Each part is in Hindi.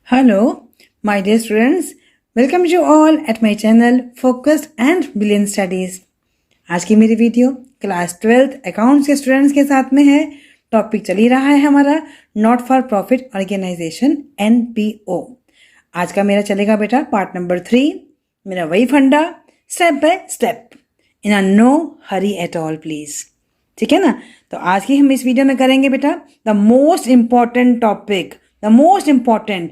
Hello, my dear students. Welcome you all at my channel Focused and Brilliant Studies. आज की मेरी वीडियो क्लास 12th अकाउंट्स के स्टूडेंट्स के साथ में है। टॉपिक चल ही रहा है हमारा not for profit organisation NPO। आज का मेरा चलेगा बेटा पार्ट नंबर 3, मेरा वही फंडा step by step in a no hurry at all please. ठीक है ना। तो आज की हम इस वीडियो में करेंगे बेटा the most important topic, the most important,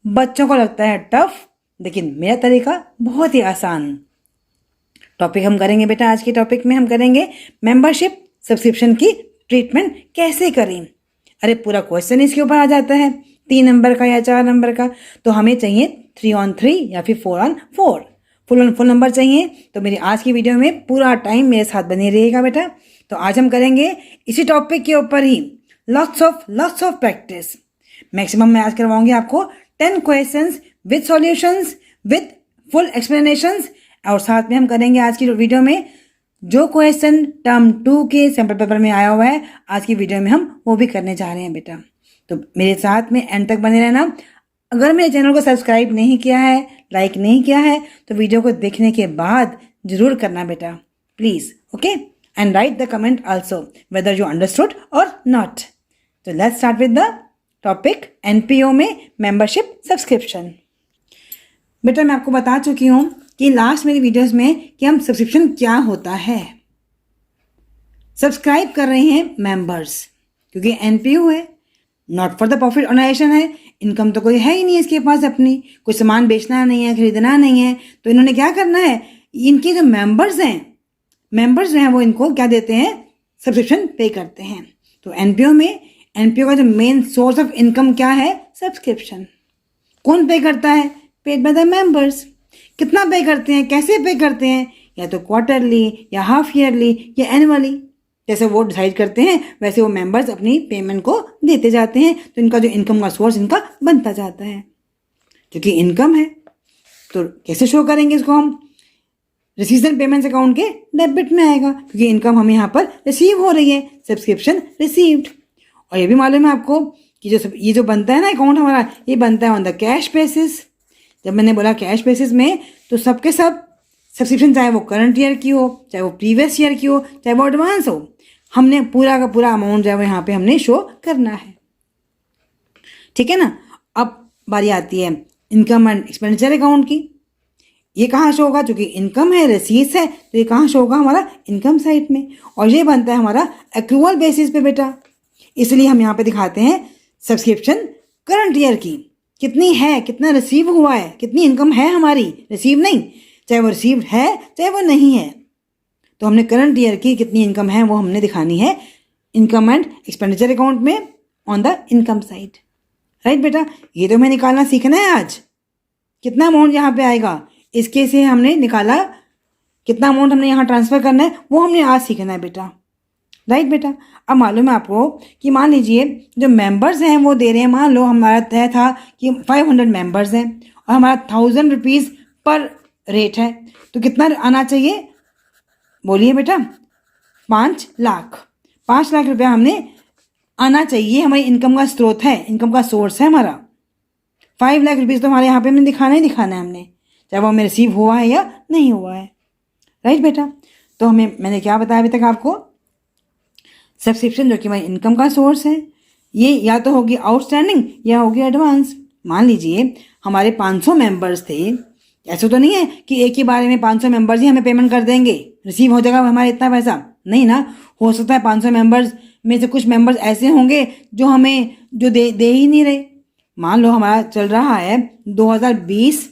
बच्चों को लगता है टफ लेकिन मेरा तरीका बहुत ही आसान टॉपिक हम करेंगे बेटा। आज के टॉपिक में हम करेंगे मेंबरशिप सब्सक्रिप्शन की ट्रीटमेंट कैसे करें। अरे पूरा क्वेश्चन इसके ऊपर आ जाता है 3 नंबर का या 4 नंबर का, तो हमें चाहिए 3 on 3 या फिर 4 on 4 फुल नंबर चाहिए। तो मेरी आज की वीडियो में पूरा टाइम मेरे साथ बने रहिएगा बेटा। तो आज हम करेंगे इसी टॉपिक के ऊपर ही लॉट्स ऑफ प्रैक्टिस। मैक्सिमम मैं आज करवाऊंगी आपको 10 questions with solutions with full explanations, और साथ में हम करेंगे आज की वीडियो में जो क्वेश्चन टर्म 2 के सैम्पल पेपर में आया हुआ है, आज की वीडियो में हम वो भी करने जा रहे हैं बेटा। तो मेरे साथ में एंड तक बने रहना। अगर मेरे चैनल को सब्सक्राइब नहीं किया है, लाइक नहीं किया है, तो वीडियो को देखने के बाद जरूर करना बेटा please. Okay, and right the comment also whether you understood और नॉट। तो let's start with the topic NPO में मेंबरशिप सब्सक्रिप्शन। बेटा मैं आपको बता चुकी हूँ कि लास्ट मेरी वीडियोस में कि हम सब्सक्रिप्शन क्या होता है। सब्सक्राइब कर रहे हैं मेंबर्स, क्योंकि NPO है, not for the profit organisation है। इनकम तो कोई है ही नहीं इसके पास, अपनी कोई सामान बेचना नहीं है, खरीदना नहीं है, तो इन्होंने क्या करना है, इनके जो मेंबर्स हैं वो इनको क्या देते हैं, सब्सक्रिप्शन पे करते हैं। तो NPO का जो मेन सोर्स ऑफ इनकम क्या है, सब्सक्रिप्शन। कौन पे करता है, पेड बाय द मेंबर्स। कितना पे करते हैं, कैसे पे करते हैं, या तो क्वार्टरली या हाफ ईयरली या एनुअली, जैसे वो डिसाइड करते हैं वैसे वो मेंबर्स अपनी पेमेंट को देते जाते हैं। तो इनका जो इनकम का सोर्स इनका बनता जाता है। क्योंकि इनकम है तो कैसे शो करेंगे इसको हम, रिसीव्ड पेमेंट्स अकाउंट के डेबिट में आएगा, क्योंकि इनकम हमें यहाँ पर रिसीव हो रही है, सब्सक्रिप्शन रिसीव्ड। और ये भी मालूम है आपको कि ये जो बनता है ना अकाउंट हमारा, ये बनता है ऑन द कैश बेसिस। जब मैंने बोला कैश बेसिस में, तो सबके सब सब्सक्रिप्शन, चाहे वो करंट ईयर की हो, चाहे वो प्रीवियस ईयर की हो, चाहे वो एडवांस हो, हमने पूरा का पूरा अमाउंट जो है वो यहाँ पे हमने शो करना है। ठीक है ना। अब बारी आती है इनकम एंड एक्सपेंडिचर अकाउंट की। ये कहाँ शो होगा, क्योंकि इनकम है, रसीद है, तो ये कहाँ शो होगा, हमारा इनकम साइड में। और ये बनता है हमारा एक्रूअल बेसिस पे बेटा। इसलिए हम यहाँ पे दिखाते हैं सब्सक्रिप्शन करंट ईयर की, कितनी है, कितना रिसीव हुआ है, कितनी इनकम है हमारी, रिसीव नहीं, चाहे वो रिसीव्ड है चाहे वो नहीं है, तो हमने करंट ईयर की कितनी इनकम है वो हमने दिखानी है इनकम एंड एक्सपेंडिचर अकाउंट में on the income side. Right बेटा, ये तो हमें निकालना सीखना है आज। कितना अमाउंट यहाँ पे आएगा, इसके से हमने निकाला, कितना अमाउंट हमने यहाँ ट्रांसफर करना है वो हमने आज सीखना है बेटा। राइट बेटा। अब मालूम है आपको कि मान लीजिए जो मेंबर्स हैं वो दे रहे हैं, मान लो हमारा तय था कि 500 मेंबर्स हैं और हमारा 1000 रुपीज़ पर रेट है, तो कितना आना चाहिए, बोलिए बेटा, 5 लाख। 5 लाख रुपया हमने आना चाहिए, हमारी इनकम का स्रोत है, इनकम का सोर्स है हमारा। 5 लाख रुपीज़ तो हमारे यहाँ पे हमने दिखाना ही दिखाना है हमने, चाहे वो हमें रिसीव हुआ है या नहीं हुआ है। राइट बेटा। तो मैंने क्या बताया अभी तक आपको, सब्सक्रिप्शन जो कि हमारी इनकम का सोर्स है, ये या तो होगी आउटस्टैंडिंग या होगी एडवांस। मान लीजिए हमारे 500 मेंबर्स थे, ऐसा तो नहीं है कि एक ही बारे में 500 मेंबर्स ही हमें पेमेंट कर देंगे, रिसीव हो जाएगा हमारा इतना पैसा, नहीं ना। हो सकता है 500 मेंबर्स में से कुछ मेंबर्स ऐसे होंगे जो हमें जो दे ही नहीं रहे। मान लो हमारा चल रहा है 2020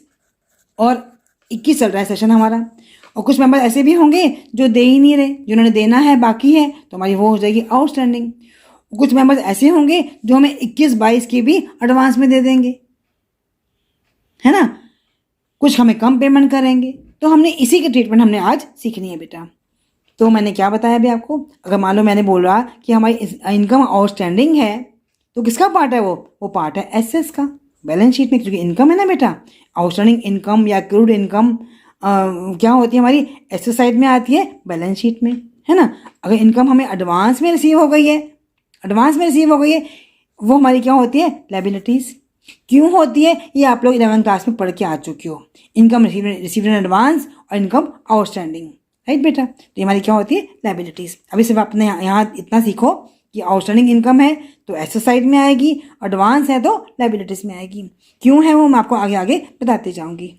और 21 चल रहा है सेशन हमारा, और कुछ मेंबर ऐसे भी होंगे जो दे ही नहीं रहे, जिन्होंने देना है बाकी है, तो हमारी वो हो जाएगी आउटस्टैंडिंग। कुछ मेंबर्स ऐसे होंगे जो हमें 21-22 की भी एडवांस में दे देंगे, है ना। कुछ हमें कम पेमेंट करेंगे, तो हमने इसी की ट्रीटमेंट हमने आज सीखनी है बेटा। तो मैंने क्या बताया अभी आपको, अगर मान लो मैंने बोला कि हमारी इनकम आउटस्टैंडिंग है, तो किसका पार्ट है वो पार्ट है एसेट्स का, बैलेंस शीट में, क्योंकि इनकम है ना बेटा। आउटस्टैंडिंग इनकम या क्रूड इनकम क्या होती है, हमारी एसेट साइड में आती है, बैलेंस शीट में, है ना। अगर इनकम हमें एडवांस में रिसीव हो गई है, वो हमारी क्या होती है, लायबिलिटीज। क्यों होती है ये आप लोग 11th क्लास में पढ़ के आ चुके हो, इनकम रिसीव्ड इन एडवांस और इनकम आउटस्टैंडिंग, राइट बेटा। तो ये हमारी क्या होती है, लायबिलिटीज। अभी सिर्फ आपने यहाँ इतना सीखो कि आउटस्टैंडिंग इनकम है तो एसेट साइड में आएगी, एडवांस है तो लायबिलिटीज में आएगी। क्यों है वो मैं आपको आगे आगे बताते जाऊंगी।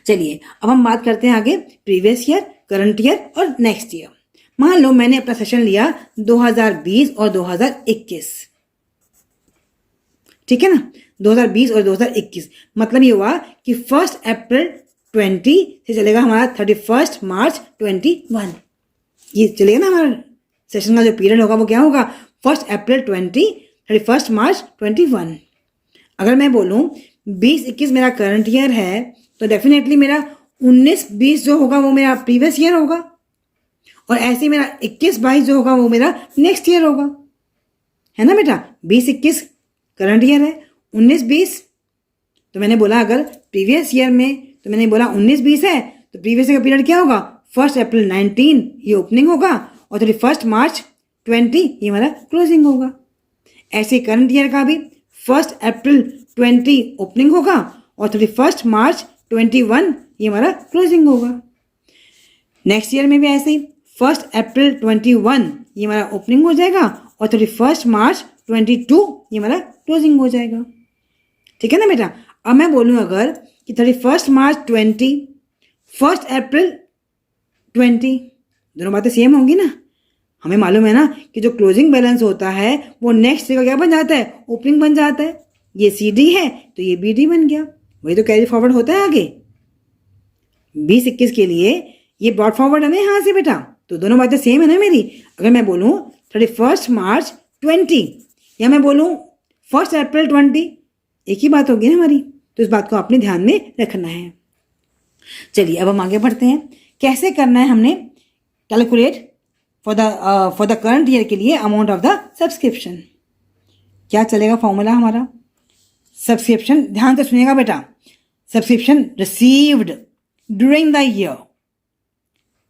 चलिए अब हम बात करते हैं आगे प्रीवियस ईयर, करंट ईयर और नेक्स्ट ईयर। मान लो मैंने अपना सेशन लिया 2020 और 2021, ठीक है ना, 2020 और 2021। मतलब ये हुआ कि 1 अप्रैल 20 से चलेगा हमारा 31 मार्च 21। ये चलेगा ना हमारा सेशन का जो पीरियड होगा वो क्या होगा, 1 अप्रैल 20, 31 मार्च 21। अगर मैं बोलूँ 20-21 मेरा करंट ईयर है तो डेफिनेटली मेरा 19-20 जो होगा वो मेरा प्रीवियस ईयर होगा, और ऐसे मेरा 21-22 जो होगा वो मेरा नेक्स्ट ईयर होगा, है ना बेटा। 20-21 करंट ईयर है, 19-20 तो मैंने बोला अगर प्रीवियस ईयर में, तो मैंने बोला 19-20 है तो प्रीवियस ईयर का पीरियड क्या होगा, 1 अप्रैल 19 ये ओपनिंग होगा और 31 मार्च 20 ये हमारा क्लोजिंग होगा। ऐसे करंट ईयर का भी 1 अप्रैल 20 ओपनिंग होगा और 31 मार्च 21 ये हमारा क्लोजिंग होगा। नेक्स्ट ईयर में भी ऐसे ही 1 अप्रैल 21 ये हमारा ओपनिंग हो जाएगा और 31 मार्च 22 ये हमारा क्लोजिंग हो जाएगा, ठीक है ना बेटा। अब मैं बोलूँ अगर कि 31 मार्च 20, 1 अप्रैल 20, दोनों बातें सेम होंगी ना। हमें मालूम है ना कि जो क्लोजिंग बैलेंस होता है वो नेक्स्ट ईयर का क्या बन जाता है, ओपनिंग बन जाता है। ये CD है तो ये BD बन गया, वही तो कैरी फॉरवर्ड होता है आगे। 20-21 के लिए ये ब्रॉड फॉरवर्ड है ना यहाँ से बेटा, तो दोनों बातें सेम है ना मेरी। अगर मैं बोलूँ 31 मार्च 20 या मैं बोलूँ 1 अप्रैल 20, एक ही बात होगी ना हमारी, तो इस बात को अपने ध्यान में रखना है। चलिए अब हम आगे बढ़ते हैं, कैसे करना है हमने calculate for the current year के लिए अमाउंट ऑफ द सब्सक्रिप्शन। क्या चलेगा फॉर्मूला हमारा, सब्सक्रिप्शन, ध्यान से सुनिएगा बेटा, subscription received during the year,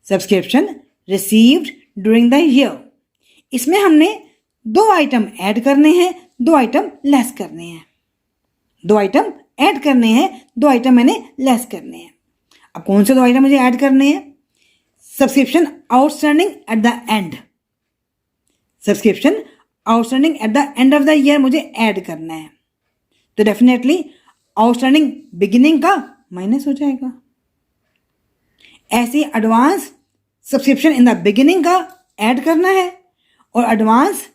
subscription received during the year. इसमें हमने 2 आइटम ऐड करने हैं, 2 आइटम लेस करने हैं, 2 आइटम ऐड करने हैं, 2 आइटम मैंने लेस करने हैं। अब कौन से 2 आइटम मुझे ऐड करने हैं, subscription outstanding at the and, subscription outstanding at the end of the year मुझे ऐड करना है। तो डेफिनेटली आउटस्टैंडिंग बिगिनिंग का माइनस हो जाएगा। ऐसे advance subscription in the beginning का ऐड करना है और advance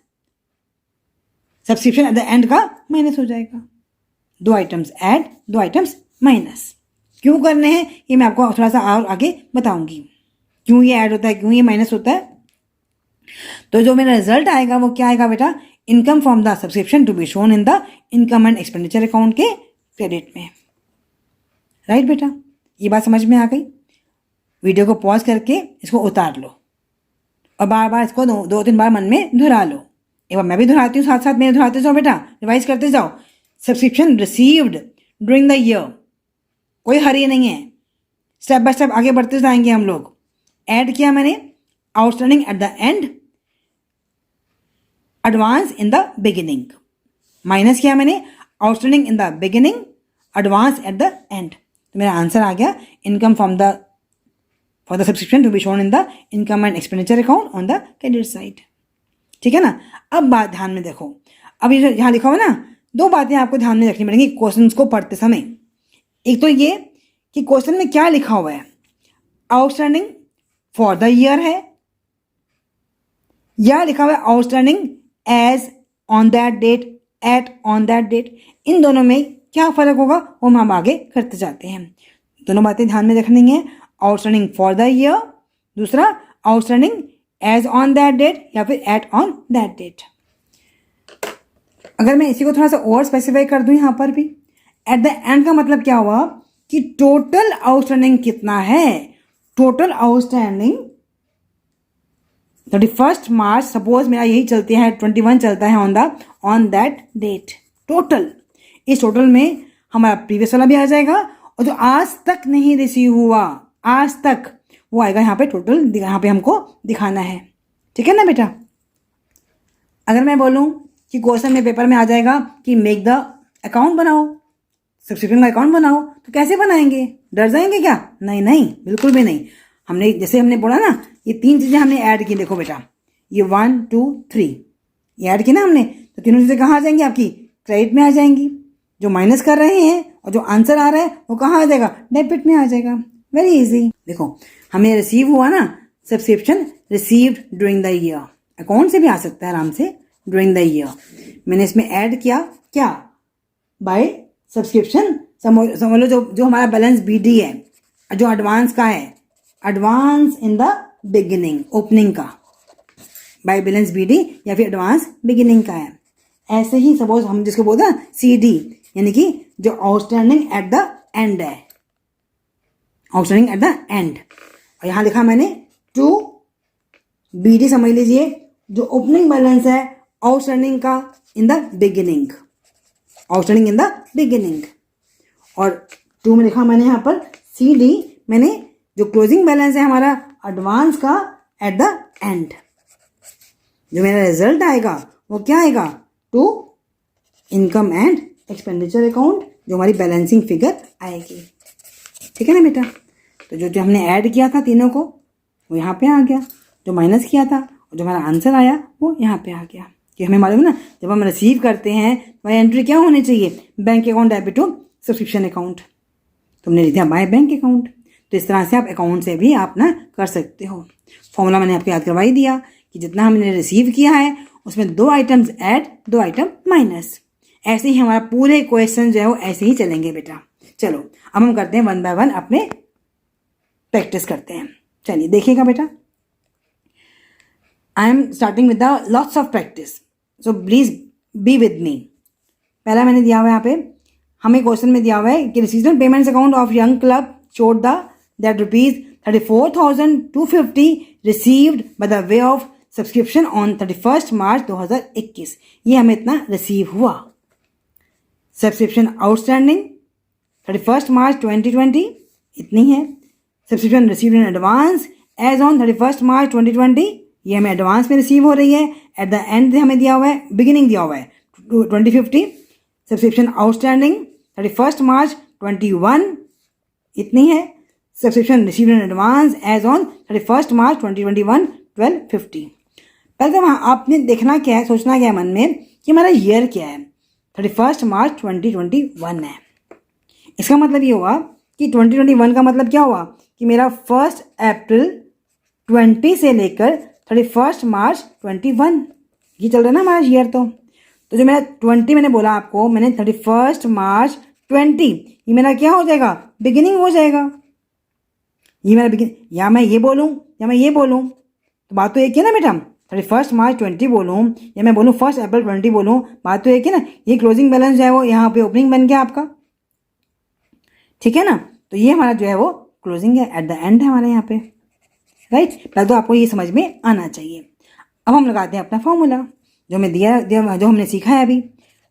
subscription eight the and का माइनस हो जाएगा। 2 आइटम्स ऐड, 2 आइटम्स माइनस। क्यों करने हैं ये मैं आपको थोड़ा सा और आगे बताऊंगी, क्यों ये ऐड होता है, क्यों ये माइनस होता है। तो जो मेरा रिजल्ट आएगा वो क्या आएगा बेटा, income from the subscription to be shown in the income and expenditure account के क्रेडिट में, राइट बेटा। ये बात समझ में आ गई। वीडियो को पॉज करके इसको उतार लो और बार बार इसको 2-3 बार मन में दोहरा लो। एक बार मैं भी दोहराती हूँ, साथ साथ मेरे दोहराते जाओ बेटा, रिवाइज करते जाओ। Subscription received during the year, कोई हरी नहीं है, स्टेप बाय स्टेप आगे बढ़ते जाएंगे हम लोग। ऐड किया मैंने outstanding at the end, advance in the beginning, minus किया मैंने outstanding in the beginning, advance at the end. तो मेरा आंसर आ गया income from the for the subscription to be shown in the income and expenditure account on the credit side, ठीक है ना। अब बात ध्यान में देखो, अब ये जो यहाँ लिखा हुआ ना, 2 बातें आपको ध्यान में रखनी पड़ेंगी क्वेश्चंस को पढ़ते समय। एक तो ये कि क्वेश्चन में क्या लिखा हुआ है, आउटस्टैंडिंग फॉर द ईयर है या लिखा हुआ है outstanding as on that date, at on that date. इन दोनों में क्या फर्क होगा वो हम आगे करते जाते हैं। दोनों बातें ध्यान में रखनी है, आउटस्टैंडिंग फॉर द ईयर, दूसरा outstanding as on that date या फिर एट ऑन दैट डेट। अगर मैं इसी को थोड़ा सा और स्पेसिफाई कर दूं यहाँ पर भी, एट द एंड का मतलब क्या हुआ कि टोटल आउटस्टैंडिंग कितना है। टोटल आउटस्टैंडिंग 31 मार्च, सपोज मेरा यही चलते हैं 21 चलता है ऑन दैट डेट। टोटल, इस टोटल में हमारा प्रीवियस वाला भी आ जाएगा और जो आज तक नहीं रिसीव हुआ, आज तक, वो आएगा यहाँ पे टोटल, यहाँ पे हमको दिखाना है, ठीक है ना बेटा। अगर मैं बोलूँ कि क्वेश्चन में पेपर में आ जाएगा कि मेक द अकाउंट बनाओ, सब्सक्रिप्शन का अकाउंट बनाओ। तो कैसे बनाएंगे? डर जाएंगे क्या? नहीं नहीं, बिल्कुल भी नहीं। हमने जैसे हमने बोला ना, ये 3 चीज़ें हमने ऐड की। देखो बेटा, ये 1 2 3 ये ऐड की ना हमने, तो तीनों चीज़ें कहाँ आ जाएंगी? आपकी क्रेडिट में आ जाएंगी। जो माइनस कर रहे हैं और जो आंसर आ रहा है वो कहाँ आ जाएगा? डेबिट में आ जाएगा। Very easy. देखो, हमें रिसीव हुआ ना subscription, received during the year. Account से भी आ सकता है आराम से, ड्यूरिंग द ईयर। मैंने इसमें ऐड किया क्या? By subscription. समझ लो जो हमारा बैलेंस BD है, जो एडवांस का है, advance in the beginning, opening का, बाय बैलेंस BD या फिर एडवांस बिगिनिंग का है। ऐसे ही सपोज हम जिसको बोलते हैं CD, यानी कि जो आउटस्टैंडिंग एट द एंड है, आउटस्टैंडिंग एट द एंड। और यहाँ लिखा मैंने टू BD, समझ लीजिए जो ओपनिंग बैलेंस है आउटस्टैंडिंग का इन the beginning, outstanding in the beginning. और 2 में लिखा मैंने यहाँ पर CD, मैंने जो क्लोजिंग बैलेंस है हमारा एडवांस का एट द एंड। जो मेरा रिजल्ट आएगा वो क्या आएगा? To income and expenditure account, जो हमारी बैलेंसिंग फिगर आएगी। ठीक है ना बेटा? तो जो हमने ऐड किया था तीनों को, वो यहाँ पे आ गया। जो माइनस किया था और जो हमारा आंसर आया वो यहाँ पे आ गया। कि हमें मालूम है ना, जब हम रिसीव करते हैं तो एंट्री क्या होनी चाहिए? Bank account debit to subscription account. तुमने लिख दिया बाय बैंक अकाउंट। तो इस तरह से आप अकाउंट से भी आप ना कर सकते हो। फॉर्मूला मैंने आपको याद करवा ही दिया कि जितना हमने रिसीव किया है उसमें 2 आइटम्स ऐड, 2 आइटम माइनस। ऐसे ही हमारा पूरे क्वेश्चन जो है वो ऐसे ही चलेंगे बेटा। चलो अब हम करते हैं 1 बाय 1, अपने प्रैक्टिस करते हैं। चलिए देखिएगा बेटा, I am starting with the lots of practice, so please be with me. पहला मैंने दिया हुआ है यहाँ पे, हमें क्वेश्चन में दिया हुआ है कि रिसीजन payments account of young club showed that ₹34,250 received by the way of subscription on 31 March 2021। ये हमें इतना रिसीव हुआ। सब्सक्रिप्शन आउटस्टैंडिंग 31 मार्च 2020 इतनी है। Subscription received in advance as on 31 March 2020, ये हमें एडवांस में रिसीव हो रही है। एट द एंड हमें दिया हुआ है, बिगिनिंग दिया हुआ है 2050। सब्सक्रिप्शन आउटस्टैंडिंग 31 मार्च 21 इतनी है। Subscription received in advance as on 31 March 2021 1250। पहले तो आपने देखना क्या है, सोचना क्या है मन में कि हमारा ईयर क्या है। 31 मार्च 2021 है। इसका मतलब ये हुआ कि 2021 का मतलब क्या हुआ कि मेरा 1 अप्रैल 20 से लेकर 31 मार्च 21 ये चल रहा है ना हमारा ईयर। तो जो मेरा 20 मैंने बोला आपको, मैंने 31 मार्च 20, ये मेरा क्या हो जाएगा? बिगिनिंग हो जाएगा। ये मेरा बिगिनिंग, या मैं ये बोलूँ या मैं ये बोलूँ, तो बात तो एक है ना बेटा। 31 मार्च 20 बोलूँ या मैं बोलूँ 1 अप्रैल 20 बोलूँ, बात तो एक है ना। ये क्लोजिंग बैलेंस जो है वो यहाँ पे ओपनिंग बन गया आपका, ठीक है ना। तो ये हमारा जो है वो क्लोजिंग है, एट द एंड है हमारे यहाँ पे, राइट। पहले तो आपको ये समझ में आना चाहिए। अब हम लगाते हैं अपना फॉर्मूला जो मैं दिया जो हमने सीखा है अभी।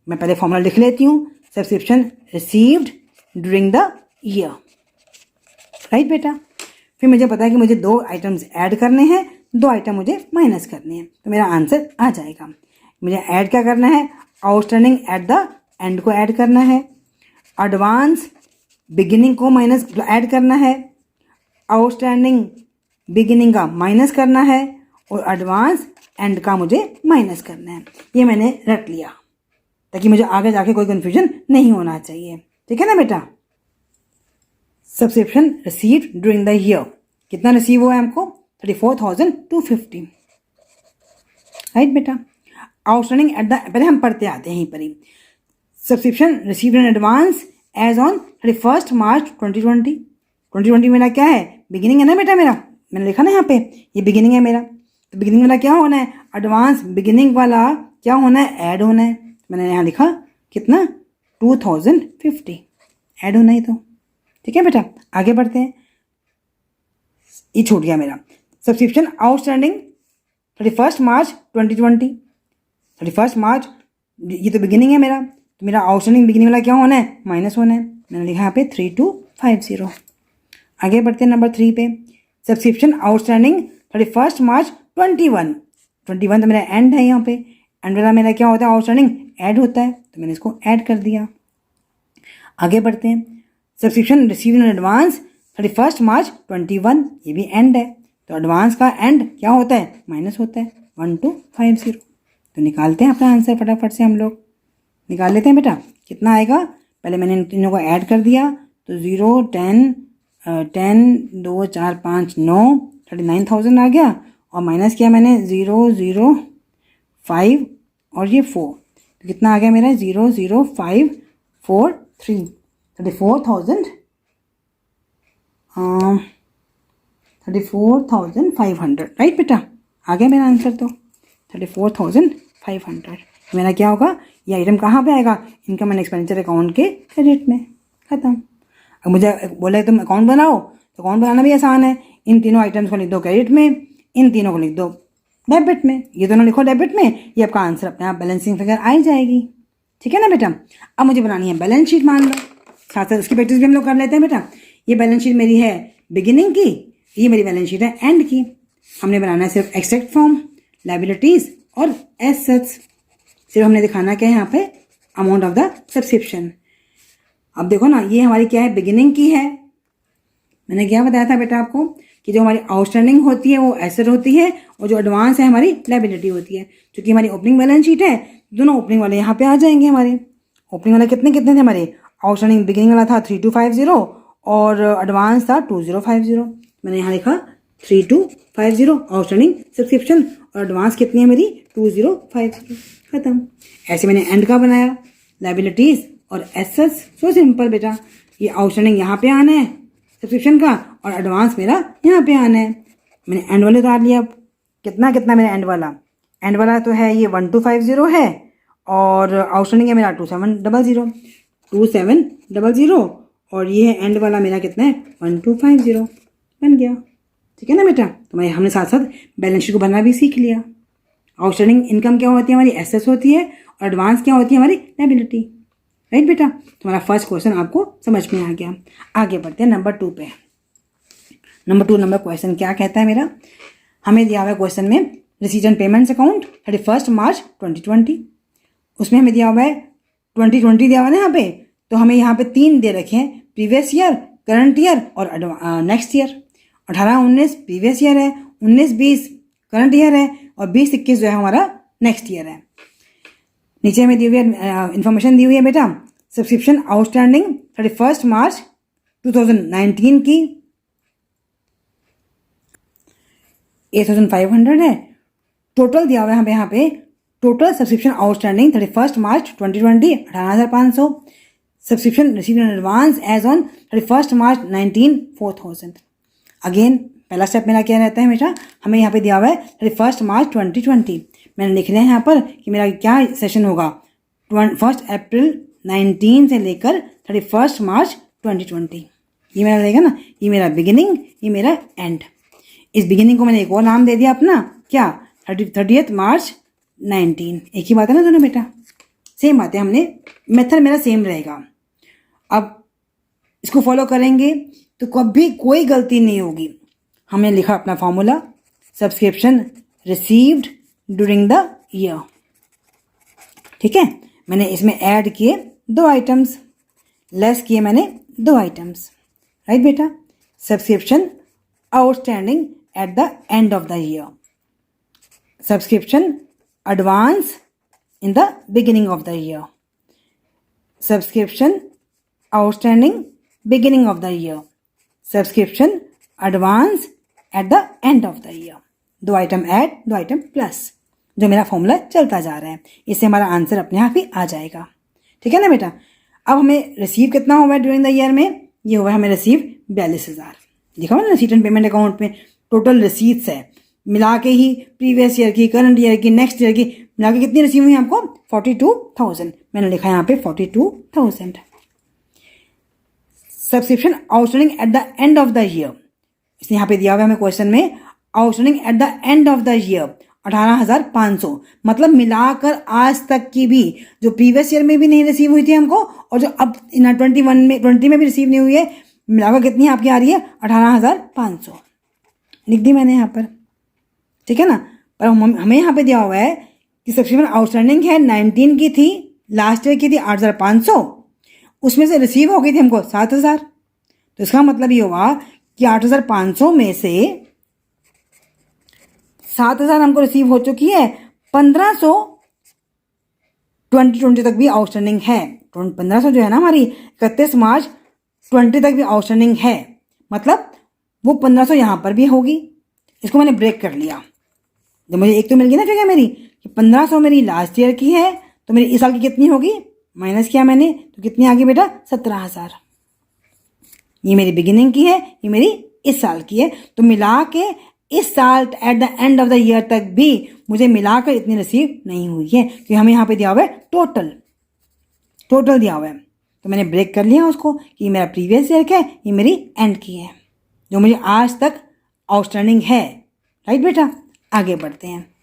मैं पहले फॉर्मूला लिख लेती हूँ। Subscription received during the year, right बेटा। फिर मुझे पता है कि मुझे 2 आइटम्स ऐड करने हैं, 2 आइटम मुझे माइनस करने हैं, तो मेरा आंसर आ जाएगा। मुझे ऐड क्या करना है? आउटस्टैंडिंग एट द एंड को ऐड करना है, एडवांस बिगिनिंग को माइनस ऐड करना है, आउटस्टैंडिंग बिगिनिंग का माइनस करना है और एडवांस एंड का मुझे माइनस करना है। ये मैंने रख लिया ताकि मुझे आगे जाके कोई कंफ्यूजन नहीं होना चाहिए, ठीक है ना बेटा। Subscription received during the year, कितना रिसीव हुआ है हमको? 34,250, राइट बेटा। आउटस्टैंडिंग एट द, पहले हम पढ़ते आते हैं यहीं पर ही। Subscription received in advance as on 31 March 2020। 2020 मेरा क्या है? बिगिनिंग है ना बेटा मेरा, मैंने लिखा ना यहाँ पे, ये बिगिनिंग है मेरा। तो बिगिनिंग मेरा क्या होना है? एडवांस बिगिनिंग वाला क्या होना है? ऐड होना है। मैंने यहाँ लिखा कितना? 2050 ऐड होना ही तो, ठीक है बेटा। आगे बढ़ते हैं, ये छूट गया मेरा। सब्सक्रिप्शन आउटस्टैंडिंग 31 मार्च 2020, 31 मार्च ये तो बिगिनिंग है मेरा, तो मेरा आउटस्टैंडिंग बिगिनिंग वाला क्या होना है? माइनस होना है। मैंने लिखा यहाँ पे 3250। आगे बढ़ते हैं नंबर 3 पे। सब्सक्रिप्शन आउटस्टैंडिंग 31 मार्च 21, 21 तो मेरा एंड है यहाँ पे। एंड वाला मेरा क्या होता है? आउटस्टैंडिंग ऐड होता है, तो मैंने इसको ऐड कर दिया। आगे बढ़ते हैं। सब्सक्रिप्शन रिसीव इन एडवांस 31 मार्च 21, ये भी एंड है, तो एडवांस का एंड क्या होता है, माइनस होता है 1250। तो निकालते हैं अपना आंसर फटाफट से, हम लोग निकाल लेते हैं बेटा। कितना आएगा, पहले मैंने इन तीनों को ऐड कर दिया, तो 0 10 2 4 5 9 39,000 आ गया, और माइनस किया मैंने 0 0 5 और ये 4, तो कितना आ गया मेरा 0 0 5 4 3 34,500, राइट बेटा, आ गया मेरा आंसर। तो 34,500 मेरा क्या होगा, ये आइटम कहाँ पे आएगा, इनकम एंड एक्सपेंडिचर अकाउंट के क्रेडिट में, खत्म। अब मुझे बोले तुम अकाउंट बनाओ, तो अकाउंट बनाना भी आसान है, इन तीनों आइटम्स को लिख दो क्रेडिट में, इन तीनों को लिख दो डेबिट में, ये दोनों लिखो डेबिट में, ये आपका आंसर अपने आप बैलेंसिंग फिगर आ ही जाएगी। ठीक है ना बेटा। अब मुझे बनानी है बैलेंस शीट, मान लो, साथ साथ उसकी प्रैक्टिस भी हम लोग कर लेते हैं बेटा। ये बैलेंस शीट मेरी है बिगिनिंग की, ये मेरी बैलेंस शीट है एंड की। हमने बनाना है सिर्फ एक्सेप्ट फ्रॉम, लायबिलिटीज और एसेट्स, सिर्फ हमने दिखाना क्या है यहाँ पे, अमाउंट ऑफ द सब्सक्रिप्शन। अब देखो ना, ये हमारी क्या है, बिगिनिंग की है। मैंने क्या बताया था बेटा आपको कि जो हमारी आउटस्टैंडिंग होती है वो एसेट होती है, और जो एडवांस है हमारी लायबिलिटी होती है। क्योंकि हमारी ओपनिंग बैलेंस शीट है, दोनों ओपनिंग वाले यहाँ पे आ जाएंगे हमारे। ओपनिंग वाले कितने कितने थे हमारे, आउटस्टैंडिंग बिगिनिंग वाला था 3250 और एडवांस था 2050। मैंने यहाँ लिखा 3250 आउटस्टैंडिंग सब्सक्रिप्शन, और एडवांस कितनी है मेरी 2050, खत्म। ऐसे मैंने एंड का बनाया, लायबिलिटीज और एसेट्स, सो सिंपल बेटा। ये आउटस्टैंडिंग यहाँ पे आना है सब्सक्रिप्शन का, और एडवांस मेरा यहाँ पे आना है। मैंने एंड वाले उतार लिया, कितना कितना मेरा एंड वाला तो है ये 1250 है, और आउटस्टैंडिंग है मेरा 2700, और ये है एंड वाला मेरा कितना है 1250, बन गया। ठीक है ना बेटा। तो मैं हमने साथ साथ बैलेंस शीट को बनना भी सीख लिया। आउटस्टैंडिंग इनकम क्या होती है हमारी, एसेट्स होती है, और एडवांस क्या होती है हमारी, लायबिलिटी, राइट बेटा। तुम्हारा फर्स्ट क्वेश्चन आपको समझ में आ गया। आगे बढ़ते हैं नंबर 2 पे। नंबर 2 नंबर क्वेश्चन क्या कहता है मेरा, हमें दिया हुआ है क्वेश्चन में receipt and payments account 31 March 2020, उसमें हमें दिया हुआ है 2020 दिया हुआ है यहाँ पे, तो हमें यहाँ पे 3 दे रखे हैं, प्रीवियस ईयर, करंट ईयर और नेक्स्ट ईयर। 18-19 प्रीवियस ईयर है, 19-20 करंट ईयर है, और 20-21 जो है हमारा नेक्स्ट ईयर है। नीचे हमें दी हुई है इन्फॉर्मेशन दी हुई है बेटा, सब्सक्रिप्शन आउटस्टैंडिंग 31 मार्च 2019 की 8,500 है। टोटल दिया हुआ है हमें यहाँ पे, total subscription outstanding 31 March 2020 18,500, subscription received in advance as on 31 March 19 4,000। Again पहला स्टेप मेरा क्या रहता है हमेशा, हमें यहाँ पे दिया हुआ है 31 मार्च 2020, मैंने लिख लिया है यहाँ पर कि मेरा क्या सेशन होगा, 1 अप्रैल 19 से लेकर 31 मार्च 2020। ये मेरा रहेगा ना, ये मेरा बिगिनिंग, ये मेरा एंड। इस बिगिनिंग को मैंने एक और नाम दे दिया अपना, क्या, 30 मार्च 19। एक ही बात है ना दोनों बेटा, सेम बात है, हमने मेथड मेरा सेम रहेगा। अब इसको फॉलो करेंगे तो कभी कोई गलती नहीं होगी। हमने लिखा अपना formula, subscription received during the year, ठीक है। मैंने इसमें ऐड किए 2 आइटम्स, लेस किए मैंने 2 आइटम्स, राइट बेटा। Subscription outstanding at the end of the year, subscription advance in the beginning of the year, subscription outstanding beginning of the year, subscription advance at the end of the year। 2 item add, 2 item plus, जो मेरा फॉर्मूला चलता जा रहा है, इससे हमारा आंसर अपने आप ही आ जाएगा। ठीक है ना बेटा। अब हमें रिसीव कितना हुआ है ड्यूरिंग द ईयर में, ये हुआ है हमें रिसीव 42,000। लिखा हुआ ना रिसीट एंड पेमेंट अकाउंट में, टोटल रिसीट्स है मिला के ही, प्रीवियस ईयर की, करंट ईयर की, नेक्स्ट ईयर की मिला के कितनी रिसीव हुई आपको, 42,000। मैंने लिखा है यहाँ पे 42,000। Subscription outstanding at the end of the year, इसलिए यहाँ पे दिया हुआ है हमें क्वेश्चन में, outstanding at the end of the year 18,500, मतलब मिलाकर आज तक की भी, जो प्रीवियस ईयर में भी नहीं रिसीव हुई थी हमको, और जो अब 20 में भी रिसीव नहीं हुई है, मिलाकर कितनी आपकी आ रही है 18,500, लिख दी मैंने यहाँ पर। ठीक है ना। पर हमें यहाँ पे दिया हुआ है कि सब्सक्रिप्शन आउटस्टैंडिंग है 19 की थी, लास्ट ईयर की थी 8,500, उसमें से रिसीव हो गई थी हमको 7,000। तो इसका मतलब ये हुआ कि 8,500 में से 7,000 हमको रिसीव हो चुकी है, 1,500 2020 तक भी आउटस्टैंडिंग है। 1,500 जो है ना हमारी 31 मार्च 20 तक भी आउटस्टैंडिंग है, मतलब वो 1,500 यहाँ पर भी होगी। इसको मैंने ब्रेक कर लिया। जब मुझे एक तो मिल गई ना फिगर मेरी कि 1,500 मेरी लास्ट ईयर की है, तो मेरी इस साल की कितनी होगी, माइनस किया मैंने तो कितनी आ गई बेटा, 17,000। ये मेरी बिगिनिंग की है, ये मेरी इस साल की है। तो मिला के इस साल eight the end of the year तक भी मुझे मिलाकर इतनी रिसीव नहीं हुई है, क्योंकि हमें यहाँ पे दिया हुआ है टोटल दिया हुआ है। तो मैंने ब्रेक कर लिया उसको कि मेरा प्रीवियस ईयर का है, ये मेरी एंड की है, जो मुझे आज तक आउटस्टैंडिंग है। राइट बेटा, आगे बढ़ते हैं।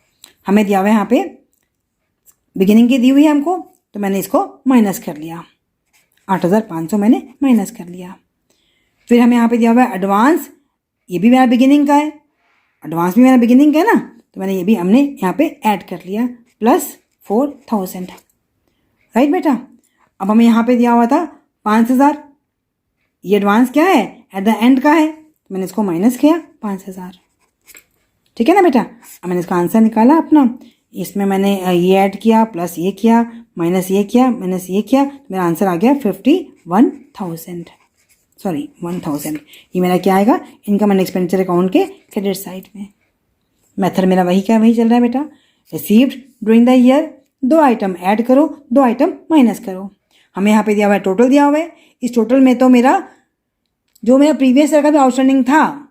हमें दिया हुआ है यहाँ पे बिगिनिंग की दी हुई है हमको, तो मैंने इसको माइनस कर लिया, 8,500 मैंने माइनस कर लिया। फिर हमें यहाँ पे दिया हुआ है एडवांस, ये भी मेरा बिगिनिंग का है, एडवांस भी मेरा बिगिनिंग का है ना, तो मैंने ये भी हमने यहाँ पे ऐड कर लिया, प्लस 4,000। राइट बेटा, अब हमें यहाँ पे दिया हुआ था 5,000, ये एडवांस क्या है, एट द एंड का है, तो मैंने इसको माइनस किया 5,000। ठीक है ना बेटा, अब मैंने इसका आंसर निकाला अपना, इसमें मैंने ये ऐड किया, प्लस ये किया, माइनस ये किया, माइनस ये किया, तो मेरा आंसर आ गया 51,000। सॉरी 1,000। ये मेरा क्या आएगा, इनकम एंड एक्सपेंडिचर अकाउंट के क्रेडिट साइड में। मेथड मेरा वही चल रहा है बेटा, received during the year, 2 item add करो, 2 आइटम माइनस करो। हमें यहाँ पे दिया हुआ है टोटल दिया हुआ है, इस टोटल में तो मेरा जो मेरा प्रीवियस ईयर का भी आउटस्टैंडिंग था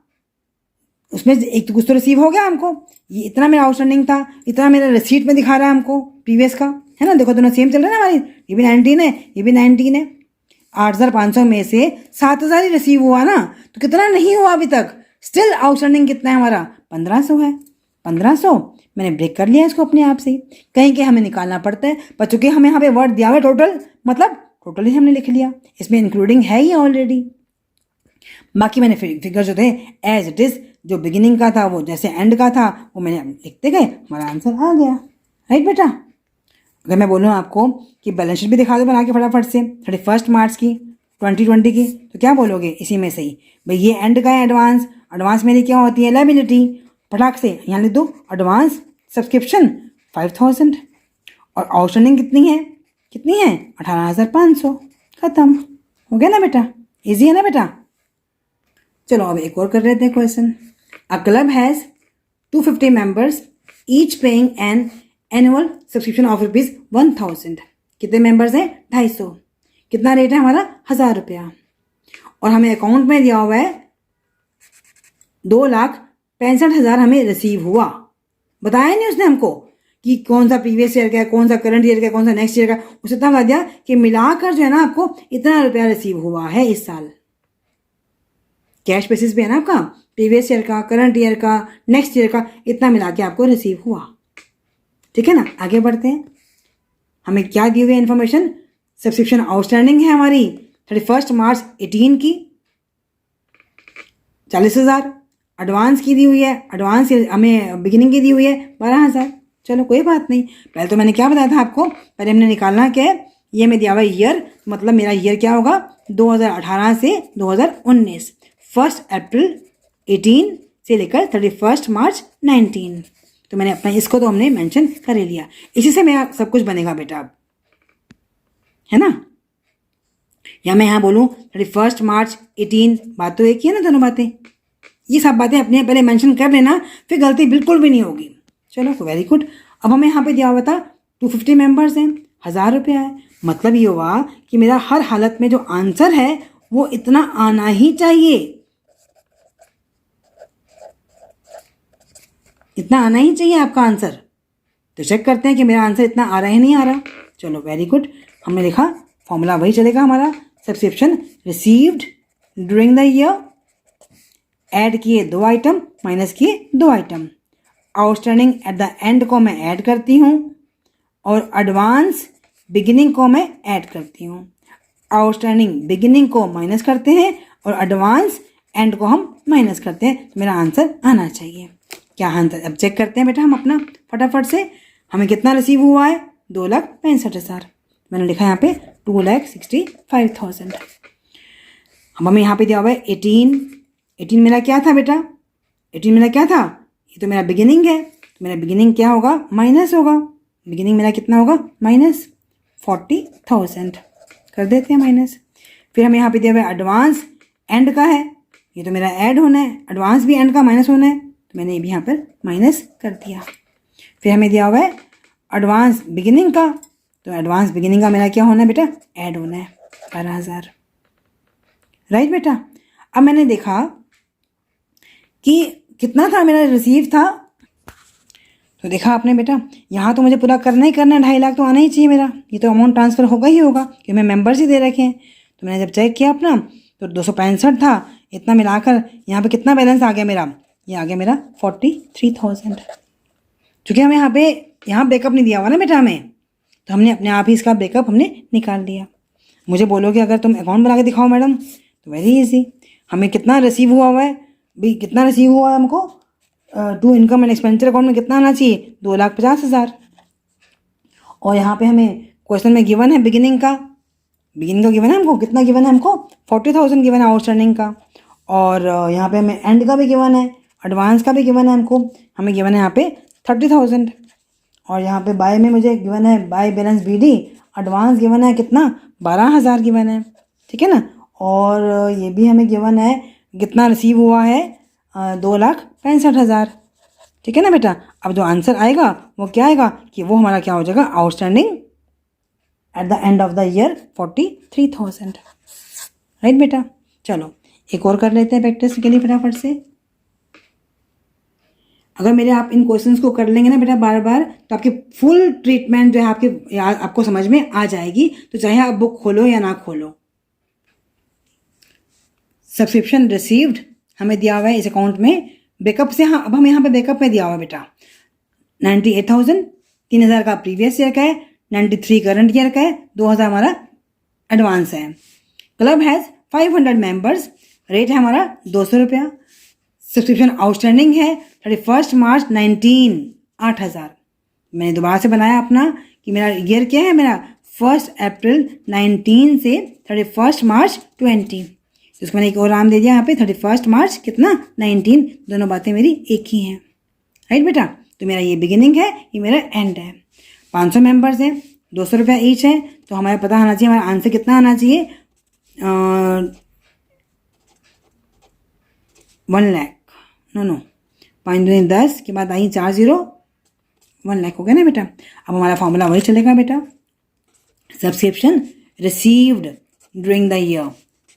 उसमें एक तो कुछ तो रिसीव हो गया हमको, ये इतना मेरा आउटस्टैंडिंग था, इतना मेरा रिसीट में दिखा रहा है हमको प्रीवियस का, है ना। देखो दोनों सेम चल रहा है ना हमारी, ये भी 19 है, ये भी 19 है। 8,500 में से 7,000 ही रिसीव हुआ ना, तो कितना नहीं हुआ अभी तक, स्टिल आउटस्टैंडिंग कितना है हमारा, 1,500 है। 1,500 मैंने ब्रेक कर लिया इसको अपने आप से, कहीं के हमें निकालना पड़ता है, पर चूंकि हमें यहाँ पे वर्ड दिया हुआ है टोटल, मतलब टोटल ही हमने लिख लिया, इसमें इंक्लूडिंग है ही ऑलरेडी। बाकी मैंने फिगर जो थे एज इट इज, जो बिगिनिंग का था वो जैसे एंड का था वो मैंने लिखते गए, हमारा आंसर आ गया। राइट बेटा, अगर मैं बोलूँ आपको कि बैलेंस शीट भी दिखा दो बना के फटाफट से 31 मार्च की 2020 की, तो क्या बोलोगे, इसी में से ही भाई ये एंड का है, एडवांस मेरी क्या होती है, लायबिलिटी, फटाक से यहाँ लिख दो एडवांस सब्सक्रिप्शन 5,000, और आउटस्टैंडिंग कितनी है 18,500, खत्म हो गया ना बेटा, इजी है ना बेटा। चलो अब एक और कर रहे थे question. A club has 250 members, each paying an annual subscription of ₹1,000। कितने मेंबर्स हैं, 250। कितना रेट है हमारा, 1,000 रुपया, और हमें अकाउंट में दिया हुआ है 2,65,000 हमें रिसीव हुआ। बताया नहीं उसने हमको कि कौन सा प्रीवियस ईयर का है, कौन सा करंट ईयर का, कौन सा नेक्स्ट ईयर का, उसने इतना बता दिया कि मिलाकर जो है ना आपको इतना रुपया रिसीव हुआ है इस साल। कैश बेसिस पे है ना आपका, प्रीवियस ईयर का, करंट ईयर का, नेक्स्ट ईयर का, इतना मिला के आपको रिसीव हुआ। ठीक है ना, आगे बढ़ते हैं। हमें क्या दी हुई है इन्फॉर्मेशन, सब्सक्रिप्शन आउटस्टैंडिंग है हमारी 31 मार्च 18 की 40,000, एडवांस की दी हुई है, एडवांस हमें बिगिनिंग की दी हुई है 12,000। चलो कोई बात नहीं, पहले तो मैंने क्या बताया था आपको, पहले हमने निकालना क्या है, ये मैं दिया हुआ ईयर, मतलब मेरा ईयर क्या होगा, 2018 से 2019, 1 अप्रैल 18 से लेकर 31 मार्च 19। तो मैंने अपना इसको तो हमने मेंशन कर ही लिया, इसी से मेरा सब कुछ बनेगा बेटा अब, है ना। या मैं यहाँ बोलूँ 31 मार्च 18, बात तो एक ही है ना, दोनों बातें, ये सब बातें अपने पहले मेंशन कर लेना, फिर गलती बिल्कुल भी नहीं होगी। चलो वेरी गुड। अब हमें यहाँ पे दिया हुआ था 250 मेंबर्स हैं, 1,000 रुपया है, मतलब ये हुआ कि मेरा हर हालत में जो आंसर है वो इतना आना ही चाहिए, इतना आना ही चाहिए आपका आंसर। तो चेक करते हैं कि मेरा आंसर इतना आ रहा है नहीं आ रहा। चलो वेरी गुड, हमने लिखा फॉर्मूला वही चलेगा हमारा, subscription received during the year, add किए 2 आइटम, माइनस किए 2 item, outstanding at the and को मैं ऐड करती हूँ, और एडवांस बिगिनिंग को मैं ऐड करती हूँ। आउटस्टैंडिंग बिगिनिंग को माइनस करते हैं और एडवांस एंड को हम माइनस करते हैं, तो मेरा आंसर आना चाहिए। क्या आंसर, अब चेक करते हैं बेटा हम अपना फटाफट से, हमें कितना रिसीव हुआ है, 2,65,000। मैंने लिखा यहाँ पे 2,65,000। अब हमें यहाँ पे दिया हुआ है 18 मेरा क्या था बेटा, 18 मेरा क्या था, ये तो मेरा बिगिनिंग है, तो मेरा बिगिनिंग क्या होगा, माइनस होगा। बिगिनिंग मेरा कितना होगा, -40,000 कर देते हैं माइनस। फिर हमें यहाँ पे दिया हुआ है एडवांस एंड का है, ये तो मेरा ऐड होना है, एडवांस भी एंड का माइनस होना है, तो मैंने ये भी यहाँ पर माइनस कर दिया। फिर हमें दिया हुआ है एडवांस बिगिनिंग का, तो एडवांस बिगिनिंग का मेरा क्या होना है बेटा, ऐड होना है 12,000। राइट बेटा। अब मैंने देखा कि कितना था मेरा रिसीव था, तो देखा आपने बेटा यहाँ तो मुझे पूरा करना ही करना है, 2.5 लाख तो आना ही चाहिए मेरा, ये तो अमाउंट ट्रांसफ़र होगा ही होगा क्योंकि मैं मेंबर्स ही दे रखे हैं। तो मैंने जब चेक किया अपना तो 265 था, इतना मिलाकर यहाँ पे कितना बैलेंस आ गया मेरा, ये आ गया मेरा 43,000। चूँकि हमें यहाँ ब्रेकअप नहीं दिया हुआ ना बेटा हमें, तो हमने अपने आप ही इसका ब्रेकअप हमने निकाल लिया। मुझे बोलोगे अगर तुम अकाउंट बना के दिखाओ मैडम, तो वेरी इजी। हमें कितना रिसीव हुआ है भाई, कितना रिसीव हुआ है हमको, to income and expenditure account में कितना आना चाहिए, 2,50,000। और यहाँ पे हमें क्वेश्चन में गिवन है बिगिनिंग का गिवन है हमको, कितना गिवन है हमको, 40,000 गिवन है आउटस्टैंडिंग का। और यहाँ पे हमें एंड का भी गिवन है, एडवांस का भी गिवन है हमको, हमें गिवन है यहाँ पे 30,000। और यहाँ पे बाय में मुझे गिवन है by balance BD, advance given है कितना, 12,000 गिवन है, ठीक है ना। और ये भी हमें गिवन है कितना रिसीव हुआ है, 2,65,000, ठीक है ना बेटा। अब जो आंसर आएगा वो क्या आएगा कि वो हमारा क्या हो जाएगा, outstanding at the end of the year 43,000। Right बेटा। चलो एक और कर लेते हैं प्रैक्टिस के लिए फटाफट से। अगर मेरे आप इन क्वेश्चंस को कर लेंगे ना बेटा बार बार, तो आपकी फुल ट्रीटमेंट जो है आपको समझ में आ जाएगी, तो चाहे आप बुक खोलो या ना खोलो। सब्सक्रिप्शन रिसीव्ड हमें दिया हुआ है इस अकाउंट में ब्रेकअप से, हाँ अब हमें यहाँ पे ब्रेकअप में दिया हुआ है बेटा 98,000, 3,000 का प्रीवियस ईयर का है, 93 करंट ईयर का है, 2,000 हमारा एडवांस है। क्लब हैज़ 500 मेंबर्स, रेट है हमारा 200 रुपया। सब्सक्रिप्शन आउटस्टैंडिंग है 31 मार्च 19, 8,000। मैंने दोबारा से बनाया अपना कि मेरा ईयर क्या है, मेरा 1 अप्रैल 19 से 31 मार्च 20। इसको मैंने एक और नाम दे दिया यहाँ पे 31 मार्च कितना 19, दोनों बातें मेरी एक ही हैं। राइट बेटा। तो मेरा ये बिगिनिंग है, ये मेरा एंड है। 500 मेंबर्स हैं, 200 रुपया ईच है, तो हमारा पता होना चाहिए हमारा आंसर कितना आना चाहिए, 1 लाख, नो 5 दूनी 10 के बाद आई 4 0, 1 लाख हो गया ना बेटा। अब हमारा फॉर्मूला वही चलेगा बेटा, subscription received during the year,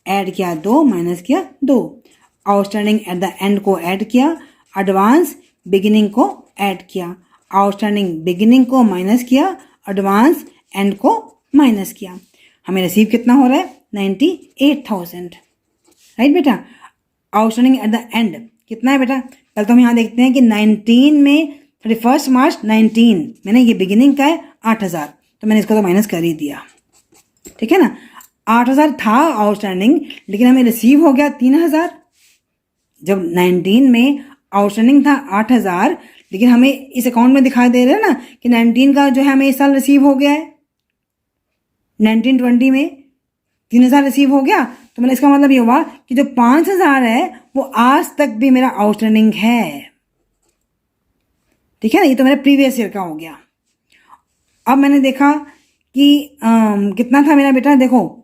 add किया 2 माइनस किया 2, आउटस्टैंडिंग एट द एंड को ऐड किया, एडवांस बिगिनिंग को ऐड किया, आउटस्टैंडिंग बिगिनिंग को माइनस किया, एडवांस एंड को माइनस किया। हमें रिसीव कितना हो रहा है 98,000। राइट बेटा। आउटस्टैंडिंग एट द एंड कितना है बेटा, पहले तो हम यहाँ देखते हैं कि 19 में 31 मार्च 19 मैंने ये बिगिनिंग का है 8,000, तो मैंने इसको तो माइनस कर ही दिया, ठीक है ना। 8,000 था आउटस्टैंडिंग, लेकिन हमें रिसीव हो गया 3,000। जब 19 में आउटस्टैंडिंग था 8,000, लेकिन हमें इस अकाउंट में दिखाई दे रहा है ना कि 19 का जो है हमें इस साल रिसीव हो गया है, 19-20 में 3,000 रिसीव हो गया, तो मैंने इसका मतलब ये हुआ कि जो 5,000 है वो आज तक भी मेरा आउटस्टैंडिंग है, ठीक है ना। ये तो मेरा प्रीवियस ईयर का हो गया। अब मैंने देखा कि कितना था मेरा बेटा, देखो,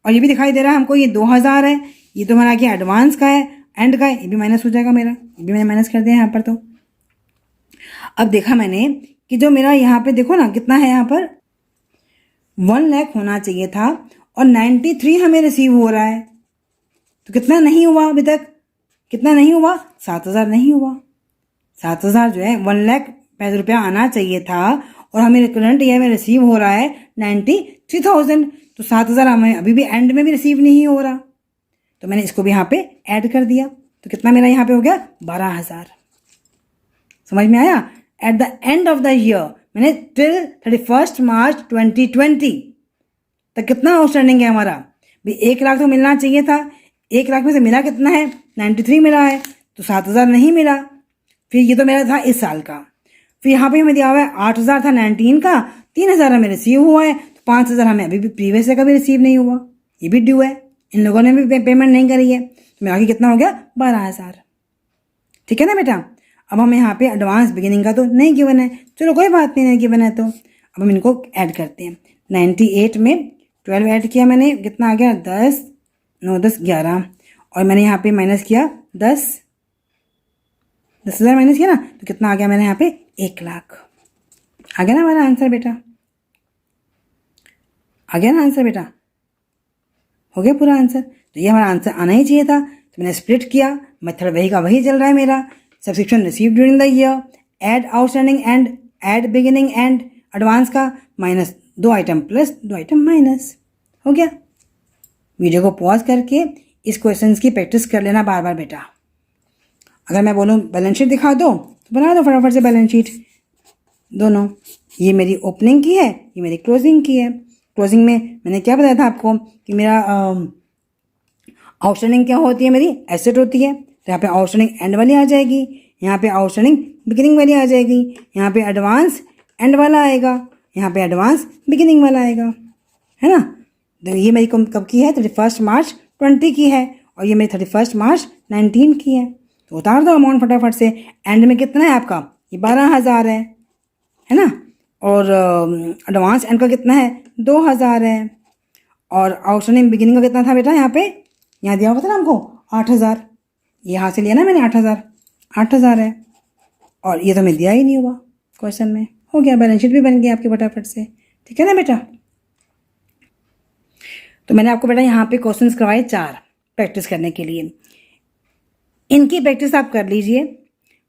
और ये भी दिखाई दे रहा है हमको ये 2,000 है, ये तो हमारा क्या एडवांस का है, एंड का है, ये भी माइनस हो जाएगा मेरा, ये भी मैंने माइनस कर दिया यहाँ पर। तो अब देखा मैंने कि जो मेरा यहाँ पे देखो ना कितना है, यहाँ पर 1 लाख होना चाहिए था और 93 हमें रिसीव हो रहा है, तो कितना नहीं हुआ अभी तक, कितना नहीं हुआ, 7,000 नहीं हुआ। 7,000 जो है 1 लाख रुपया आना चाहिए था और हमें करंट ईयर में रिसीव हो रहा है 93,000, तो 7,000 हमें अभी भी एंड में भी रिसीव नहीं हो रहा, तो मैंने इसको भी यहाँ पे ऐड कर दिया, तो कितना मेरा यहाँ पे हो गया 12,000। समझ में आया। Eight the end of the year मैंने टिल 31 मार्च 2020 तक कितना आउटस्टैंडिंग है हमारा, भी 1 लाख तो मिलना चाहिए था, 1 लाख में से मिला कितना है 93 मिला है, तो 7,000 नहीं मिला। फिर ये तो मेरा था इस साल का, फिर यहाँ पे हमें दिया हुआ है 8,000 था 19 का, 3,000 हमें रिसीव हुआ है, तो 5,000 हमें अभी भी प्रीवियस ईयर का भी रिसीव नहीं हुआ, ये भी ड्यू है, इन लोगों ने भी पेमेंट नहीं करी है, तो मेरा आगे कितना हो गया 12,000। ठीक है ना बेटा। अब हमें यहाँ पे एडवांस बिगिनिंग का तो नहीं गिवन है, चलो कोई बात नहीं गिवन है, तो अब हम इनको ऐड करते हैं। 98 में 12 ऐड किया मैंने, कितना आ गया 10, 9 10 11, और मैंने यहाँ पे माइनस किया 10,000 माइनस किया ना, तो कितना आ गया मैंने यहाँ पे 1 लाख। आ गया ना हमारा आंसर बेटा, आ गया ना आंसर बेटा, हो गया पूरा आंसर। तो ये हमारा आंसर आना ही चाहिए था, तो मैंने स्प्लिट किया, मेथड वही का वही चल रहा है मेरा। Subscription receive during the year, add outstanding and add beginning and advance का, minus 2 item plus 2 item minus, हो गया। वीडियो को पॉज करके इस क्वेश्चंस की प्रैक्टिस कर लेना बार बार बेटा। अगर मैं बोलूँ बैलेंस शीट दिखा दो तो बना दो फटाफट से बैलेंस शीट दोनों। ये मेरी ओपनिंग की है, ये मेरी क्लोजिंग की है। क्लोजिंग में मैंने क्या बताया था आपको कि मेरा आउटस्टैंडिंग क्या होती है, मेरी एसेट होती है, तो यहाँ पे आउटस्टैंडिंग एंड वाली आ जाएगी, यहाँ पे आउटस्टैंडिंग बिगिनिंग वाली आ जाएगी, यहाँ पे एडवांस एंड वाला आएगा, यहाँ पे एडवांस बिगिनिंग वाला आएगा, है ना। तो ये मेरी कब की है, 31 मार्च 20 की है, और ये मेरी 31 मार्च 19 की है। तो उतार दो अमाउंट फटाफट से। एंड में कितना है आपका, ये 12,000 है ना, और एडवांस एंड का कितना है 2,000 है, और आउटस्टैंडिंग बिगिनिंग का कितना था बेटा, यहाँ पे यहाँ दिया हुआ था ना हमको 8,000, ये यहाँ से लिया ना मैंने 8,000 है, और ये तो हमें दिया ही नहीं हुआ क्वेश्चन में। हो गया, बैलेंस शीट भी बन गई आपकी फटाफट से। ठीक है ना बेटा। तो मैंने आपको बेटा यहाँ पे क्वेश्चंस करवाए 4 प्रैक्टिस करने के लिए, इनकी प्रैक्टिस आप कर लीजिए।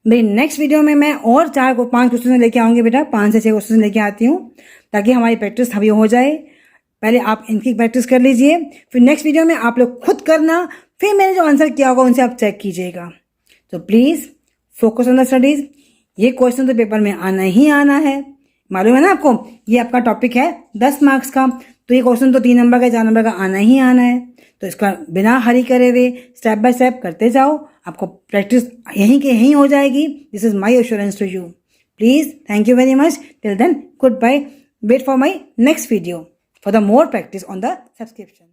मेरी नेक्स्ट वीडियो में मैं और 4 को 5 क्वेश्चन लेके आऊँगी बेटा, 5 से 6 क्वेश्चन लेके आती हूँ, ताकि हमारी प्रैक्टिस अभी हो जाए। पहले आप इनकी प्रैक्टिस कर लीजिए, फिर नेक्स्ट वीडियो में आप लोग खुद करना, फिर मैंने जो आंसर किया होगा उनसे आप चेक कीजिएगा। तो please focus on the studies. ये क्वेश्चन तो पेपर में आना ही आना है, मालूम है ना आपको। ये आपका टॉपिक है 10 मार्क्स का, तो ये क्वेश्चन तो 3 नंबर का 4 नंबर का आना ही आना है। तो इसका बिना हरी करे हुए स्टेप बाय स्टेप करते जाओ, आपको प्रैक्टिस यहीं के यहीं हो जाएगी। This is my assurance to you. Please, thank you very much. Till then, goodbye. Wait for my next video for the more practice on the subscription.